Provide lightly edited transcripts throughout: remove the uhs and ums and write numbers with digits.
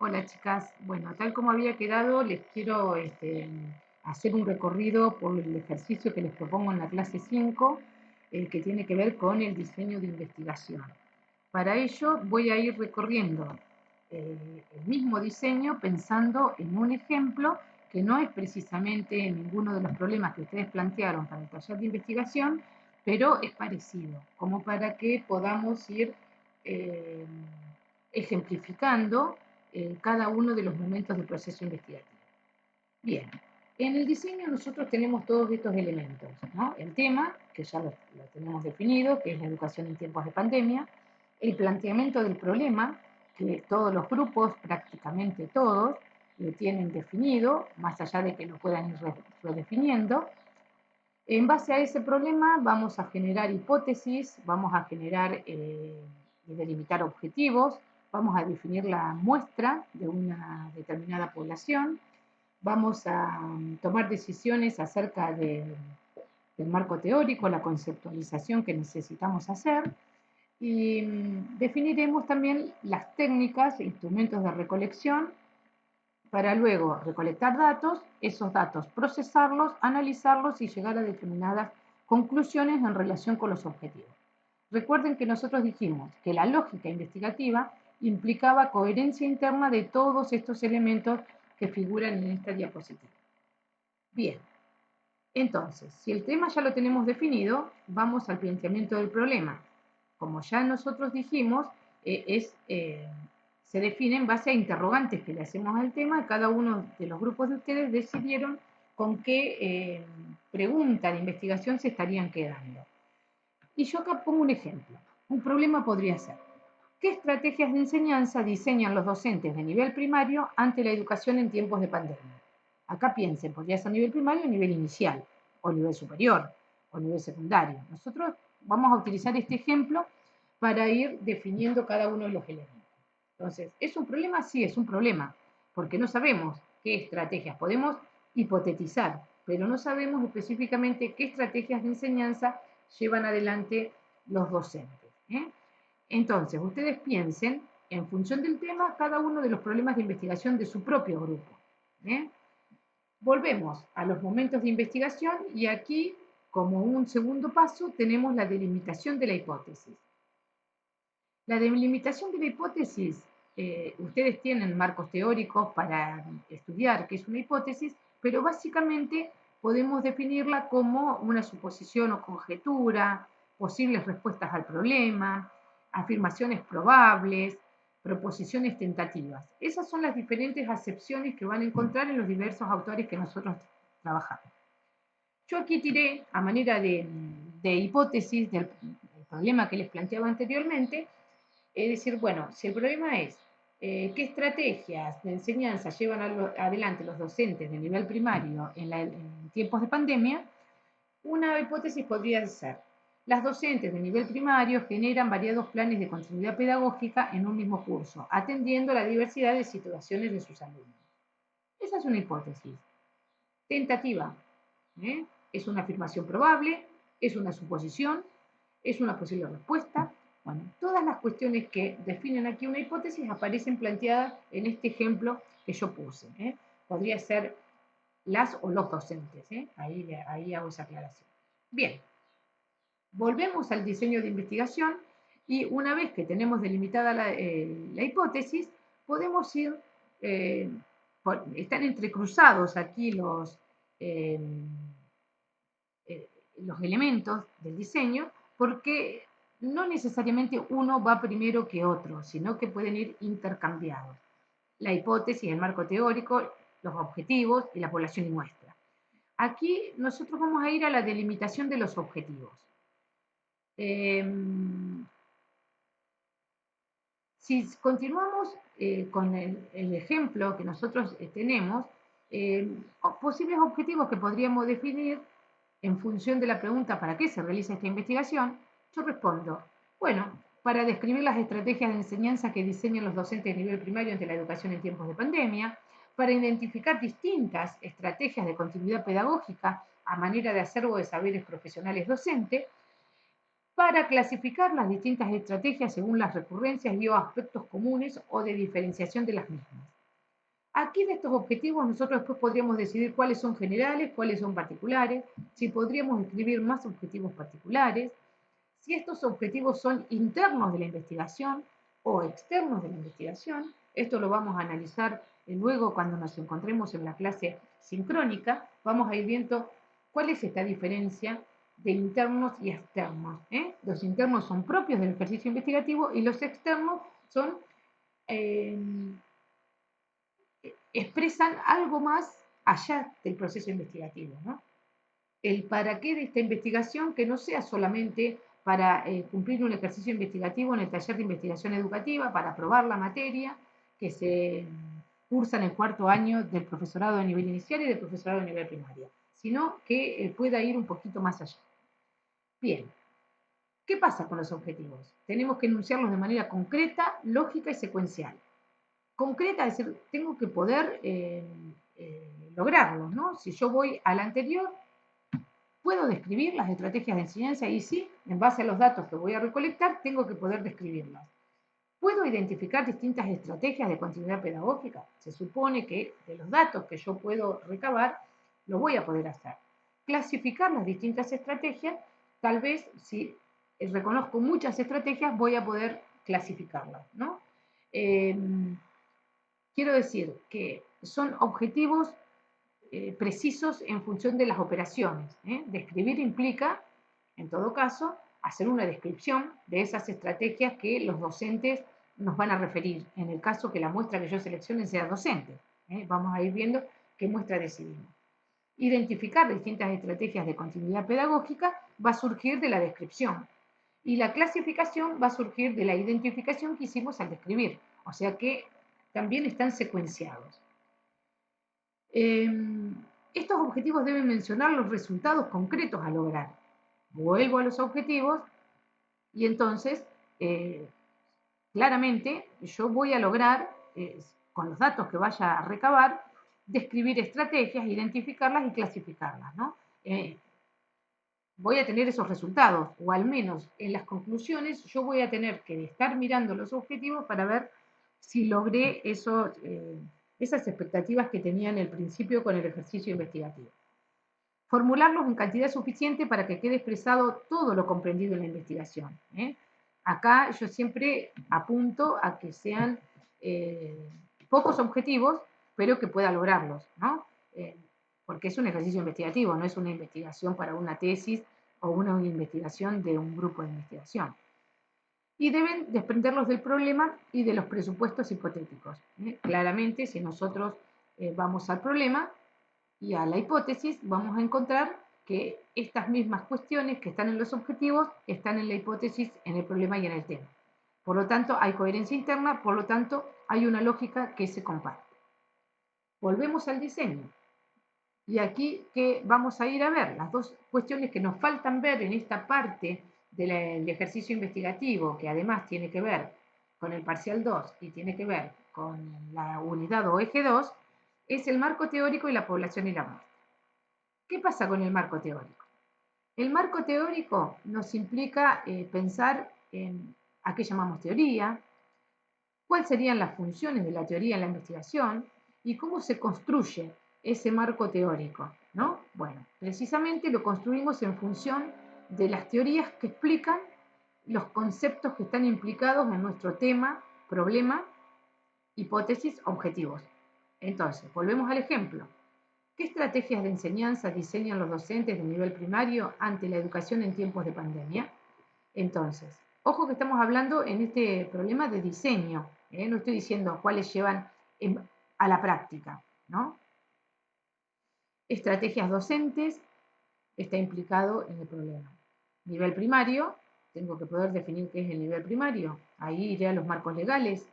Hola chicas, bueno, tal como había quedado, les quiero hacer un recorrido por el ejercicio que les propongo en la clase 5, que tiene que ver con el diseño de investigación. Para ello voy a ir recorriendo el mismo diseño pensando en un ejemplo que no es precisamente ninguno de los problemas que ustedes plantearon para el taller de investigación, pero es parecido, como para que podamos ir eh, ejemplificando cada uno de los momentos del proceso investigativo. Bien, en el diseño nosotros tenemos todos estos elementos, ¿no? El tema, que ya lo tenemos definido, que es la educación en tiempos de pandemia, el planteamiento del problema, que todos los grupos, prácticamente todos, lo tienen definido, más allá de que lo puedan ir redefiniendo. En base a ese problema vamos a generar hipótesis, vamos a generar y delimitar objetivos, vamos a definir la muestra de una determinada población, vamos a tomar decisiones acerca del marco teórico, la conceptualización que necesitamos hacer y definiremos también las técnicas e instrumentos de recolección para luego recolectar datos, esos datos procesarlos, analizarlos y llegar a determinadas conclusiones en relación con los objetivos. Recuerden que nosotros dijimos que la lógica investigativa implicaba coherencia interna de todos estos elementos que figuran en esta diapositiva. Bien, entonces, si el tema ya lo tenemos definido, vamos al planteamiento del problema. Como ya nosotros dijimos, se define en base a interrogantes que le hacemos al tema. Cada uno de los grupos de ustedes decidieron con qué pregunta de investigación se estarían quedando. Y yo acá pongo un ejemplo. Un problema podría ser: ¿qué estrategias de enseñanza diseñan los docentes de nivel primario ante la educación en tiempos de pandemia? Acá piensen, podría ser nivel primario o nivel inicial, o nivel superior, o nivel secundario. Nosotros vamos a utilizar este ejemplo para ir definiendo cada uno de los elementos. Entonces, ¿es un problema? Sí, es un problema, porque no sabemos qué estrategias. Podemos hipotetizar, pero no sabemos específicamente qué estrategias de enseñanza llevan adelante los docentes. Entonces, ustedes piensen, en función del tema, cada uno de los problemas de investigación de su propio grupo. ¿eh? Volvemos a los momentos de investigación y aquí, como un segundo paso, tenemos la delimitación de la hipótesis. La delimitación de la hipótesis, ustedes tienen marcos teóricos para estudiar qué es una hipótesis, pero básicamente podemos definirla como una suposición o conjetura, posibles respuestas al problema, afirmaciones probables, proposiciones tentativas. Esas son las diferentes acepciones que van a encontrar en los diversos autores que nosotros trabajamos. Yo aquí tiré, a manera de hipótesis del problema que les planteaba anteriormente, es decir, bueno, si el problema es qué estrategias de enseñanza llevan adelante los docentes de nivel primario en tiempos de pandemia, una hipótesis podría ser: las docentes de nivel primario generan variados planes de continuidad pedagógica en un mismo curso, atendiendo a la diversidad de situaciones de sus alumnos. Esa es una hipótesis tentativa. ¿eh? Es una afirmación probable, es una suposición, es una posible respuesta. Bueno, todas las cuestiones que definen aquí una hipótesis aparecen planteadas en este ejemplo que yo puse. Podría ser las o los docentes. Ahí hago esa aclaración. Bien, volvemos al diseño de investigación y una vez que tenemos delimitada la hipótesis, podemos ir, están entrecruzados aquí eh, los elementos del diseño, porque no necesariamente uno va primero que otro, sino que pueden ir intercambiados. La hipótesis, el marco teórico, los objetivos y la población y muestra. Aquí nosotros vamos a ir a la delimitación de los objetivos. Eh, si continuamos con el ejemplo que nosotros tenemos, posibles objetivos que podríamos definir en función de la pregunta ¿para qué se realiza esta investigación? Yo respondo, bueno, para describir las estrategias de enseñanza que diseñan los docentes de nivel primario ante la educación en tiempos de pandemia, para identificar distintas estrategias de continuidad pedagógica a manera de acervo de saberes profesionales docentes, para clasificar las distintas estrategias según las recurrencias y o aspectos comunes o de diferenciación de las mismas. Aquí de estos objetivos nosotros después podríamos decidir cuáles son generales, cuáles son particulares, si podríamos escribir más objetivos particulares, si estos objetivos son internos de la investigación o externos de la investigación. Esto lo vamos a analizar luego cuando nos encontremos en la clase sincrónica. Vamos a ir viendo cuál es esta diferencia de internos y externos. Los internos son propios del ejercicio investigativo y los externos son, expresan algo más allá del proceso investigativo, ¿no? El para qué de esta investigación que no sea solamente para cumplir un ejercicio investigativo en el taller de investigación educativa, para aprobar la materia que se cursa en el cuarto año del profesorado de nivel inicial y del profesorado de nivel primario, sino que pueda ir un poquito más allá. Bien, ¿qué pasa con los objetivos? Tenemos que enunciarlos de manera concreta, lógica y secuencial. Concreta, es decir, tengo que poder lograrlos, ¿no? Si yo voy al anterior, ¿puedo describir las estrategias de enseñanza? Y sí, en base a los datos que voy a recolectar, tengo que poder describirlas. ¿Puedo identificar distintas estrategias de continuidad pedagógica? Se supone que de los datos que yo puedo recabar, lo voy a poder hacer. Clasificar las distintas estrategias, tal vez si reconozco muchas estrategias, voy a poder clasificarlas, ¿no? Quiero decir que son objetivos precisos en función de las operaciones. Describir implica, en todo caso, hacer una descripción de esas estrategias que los docentes nos van a referir, en el caso que la muestra que yo seleccione sea docente. Vamos a ir viendo qué muestra decidimos. Identificar distintas estrategias de continuidad pedagógica va a surgir de la descripción y la clasificación va a surgir de la identificación que hicimos al describir, o sea que también están secuenciados. Estos objetivos deben mencionar los resultados concretos a lograr. Vuelvo a los objetivos y entonces, claramente, yo voy a lograr, con los datos que vaya a recabar, describir estrategias, identificarlas y clasificarlas, ¿no? Voy a tener esos resultados, o al menos en las conclusiones yo voy a tener que estar mirando los objetivos para ver si logré esas expectativas que tenía en el principio con el ejercicio investigativo. Formularlos en cantidad suficiente para que quede expresado todo lo comprendido en la investigación. Acá yo siempre apunto a que sean pocos objetivos, pero que pueda lograrlos, ¿no? Porque es un ejercicio investigativo, no es una investigación para una tesis o una investigación de un grupo de investigación. Y deben desprenderlos del problema y de los presupuestos hipotéticos. Claramente, si nosotros vamos al problema y a la hipótesis, vamos a encontrar que estas mismas cuestiones que están en los objetivos están en la hipótesis, en el problema y en el tema. Por lo tanto, hay coherencia interna, por lo tanto, hay una lógica que se comparte. Volvemos al diseño. Y aquí que vamos a ir a ver las dos cuestiones que nos faltan ver en esta parte del ejercicio investigativo, que además tiene que ver con el parcial 2 y tiene que ver con la unidad o eje 2, es el marco teórico y la población y la muestra. ¿Qué pasa con el marco teórico? El marco teórico nos implica pensar en a qué llamamos teoría, cuáles serían las funciones de la teoría en la investigación y cómo se construye ese marco teórico, ¿no? Bueno, precisamente lo construimos en función de las teorías que explican los conceptos que están implicados en nuestro tema, problema, hipótesis, objetivos. Entonces, volvemos al ejemplo. ¿Qué estrategias de enseñanza diseñan los docentes de nivel primario ante la educación en tiempos de pandemia? Entonces, ojo que estamos hablando en este problema de diseño, no estoy diciendo cuáles llevan a la práctica, ¿no? Estrategias docentes está implicado en el problema. Nivel primario, tengo que poder definir qué es el nivel primario, ahí iré a los marcos legales.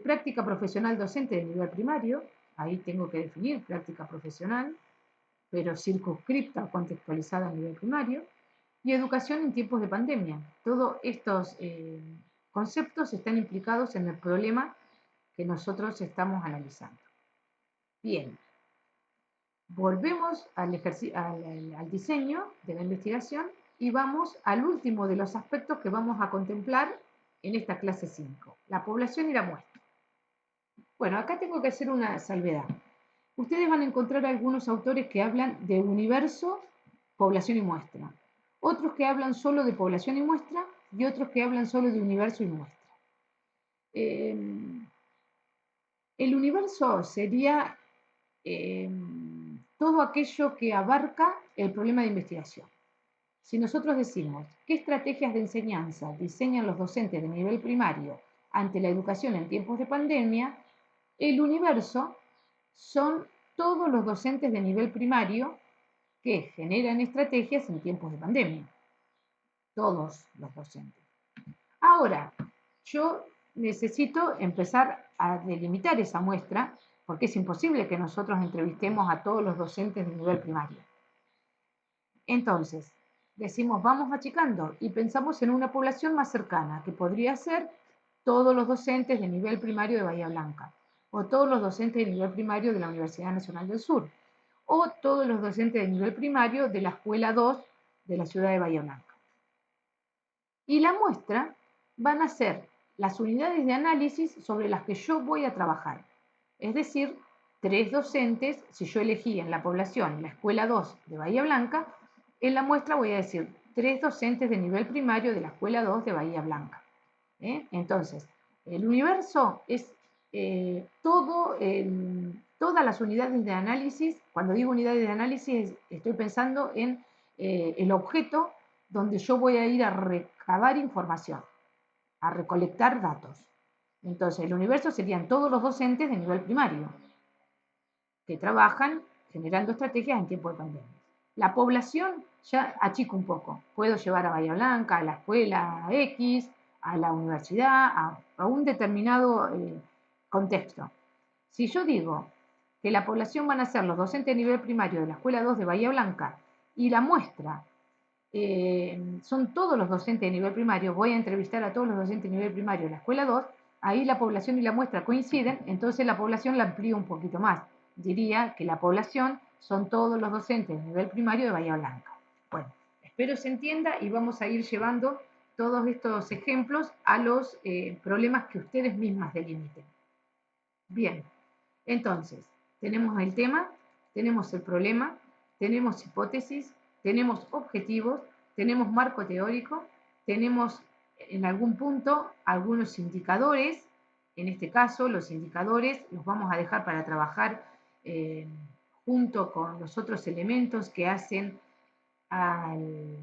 Práctica profesional docente de nivel primario, ahí tengo que definir práctica profesional, pero circunscripta o contextualizada a nivel primario. Y educación en tiempos de pandemia. Todos estos conceptos están implicados en el problema que nosotros estamos analizando. Bien, volvemos al diseño de la investigación y vamos al último de los aspectos que vamos a contemplar en esta clase 5, la población y la muestra. Bueno, acá tengo que hacer una salvedad. Ustedes van a encontrar algunos autores que hablan de universo, población y muestra. Otros que hablan solo de población y muestra y otros que hablan solo de universo y muestra. Eh, el universo sería todo aquello que abarca el problema de investigación. Si nosotros decimos qué estrategias de enseñanza diseñan los docentes de nivel primario ante la educación en tiempos de pandemia, el universo son todos los docentes de nivel primario que generan estrategias en tiempos de pandemia. Todos los docentes. Ahora, yo necesito empezar a delimitar esa muestra porque es imposible que nosotros entrevistemos a todos los docentes de nivel primario. Entonces, decimos, vamos achicando y pensamos en una población más cercana, que podría ser todos los docentes de nivel primario de Bahía Blanca, o todos los docentes de nivel primario de la Universidad Nacional del Sur, o todos los docentes de nivel primario de la Escuela 2 de la ciudad de Bahía Blanca. Y la muestra van a ser las unidades de análisis sobre las que yo voy a trabajar. Es decir, 3 docentes, si yo elegí en la población la Escuela 2 de Bahía Blanca, en la muestra voy a decir 3 docentes de nivel primario de la Escuela 2 de Bahía Blanca. Entonces, el universo es todas las unidades de análisis. Cuando digo unidades de análisis, estoy pensando en el objeto donde yo voy a ir a recabar información, a recolectar datos. Entonces, el universo serían todos los docentes de nivel primario que trabajan generando estrategias en tiempo de pandemia. La población ya achico un poco. Puedo llevar a Bahía Blanca, a la escuela X, a la universidad, a un determinado contexto. Si yo digo que la población van a ser los docentes de nivel primario de la escuela 2 de Bahía Blanca y la muestra son todos los docentes de nivel primario, voy a entrevistar a todos los docentes de nivel primario de la escuela 2, ahí la población y la muestra coinciden, entonces la población la amplío un poquito más. Diría que la población son todos los docentes de nivel primario de Bahía Blanca. Bueno, espero se entienda y vamos a ir llevando todos estos ejemplos a los problemas que ustedes mismas delimiten. Bien, entonces, tenemos el tema, tenemos el problema, tenemos hipótesis, tenemos objetivos, tenemos marco teórico, tenemos en algún punto algunos indicadores. En este caso, los indicadores los vamos a dejar para trabajar junto con los otros elementos que hacen a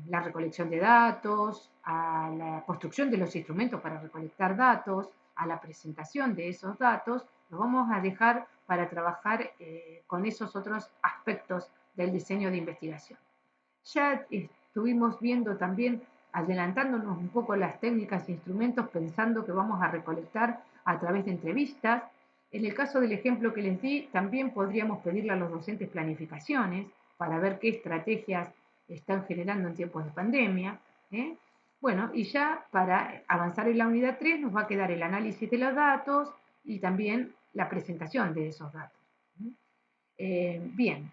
la recolección de datos, a la construcción de los instrumentos para recolectar datos, a la presentación de esos datos, los vamos a dejar para trabajar con esos otros aspectos del diseño de investigación. Ya estuvimos viendo también, adelantándonos un poco las técnicas e instrumentos, pensando que vamos a recolectar a través de entrevistas. En el caso del ejemplo que les di, también podríamos pedirle a los docentes planificaciones para ver qué estrategias están generando en tiempos de pandemia. Bueno, y ya para avanzar en la unidad 3 nos va a quedar el análisis de los datos y también la presentación de esos datos. Bien,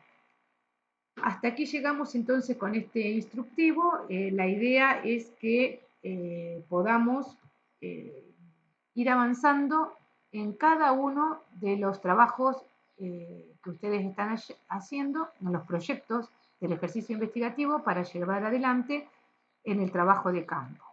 hasta aquí llegamos entonces con este instructivo. La idea es que podamos ir avanzando en cada uno de los trabajos que ustedes están haciendo, en los proyectos del ejercicio investigativo para llevar adelante en el trabajo de campo.